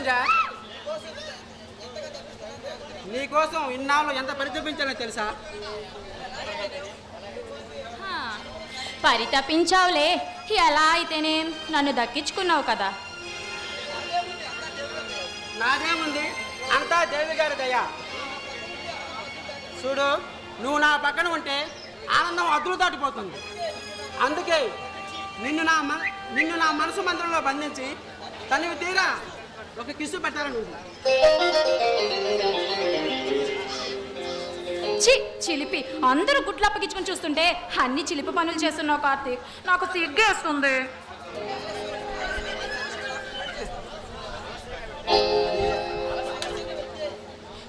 పూజ, నీకోసం ఇన్నాళ్ళు ఎంత పరితపించానో తెలుసా? పరితపించావులే, ఎలా అయితేనే నన్ను దక్కించుకున్నావు కదా. నాదేముంది, అంతా దేవి గారి దయ. చూడు, నువ్వు నా పక్కన ఉంటే ఆనందం అదులు దాటిపోతుంది. అందుకే నిన్ను నా మనసు మంత్రంలో బంధించి తనివి తీరా ఒక కిస్సు పెట్టాలని. చిలిపి, అందరూ గుట్లు అప్పగించుకొని చూస్తుంటే అన్ని చిలిపి పనులు చేస్తున్నావు కార్తీక్, నాకు సిగ్గేస్తుంది.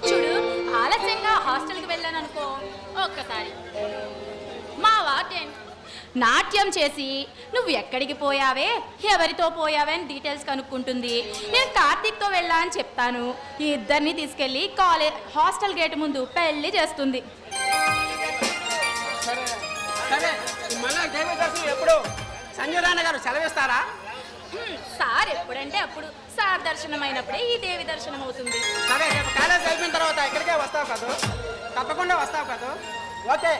చూడు, ఆలస్యంగా హాస్టల్కి వెళ్ళాను అనుకో, ఒక్కసారి మా వార్డెన్ నాట్యం చేసి నువ్వు ఎక్కడికి పోయావే, ఎవరితో పోయావే అని డీటెయిల్స్ కనుక్కుంటుంది. నేను కార్తీక్తో వెళ్ళా అని చెప్తాను. ఈ ఇద్దరిని తీసుకెళ్ళి హాస్టల్ గేట్ ముందు పెళ్లి చేస్తుంది. సరే, మళ్ళీ దేవి దర్శనం ఎప్పుడు? సంజయ్ రాణ గారు సెలవిస్తారా? సార్ ఎప్పుడంటే అప్పుడు, సార్ దర్శనం అయినప్పుడే ఈ దేవి దర్శనం అవుతుంది. సరే, రేపు కాలేజ్ అయిపోయిన తర్వాత ఇక్కడికే వస్తావు కదా? తప్పకుండా వస్తావు కదా? ఓకే.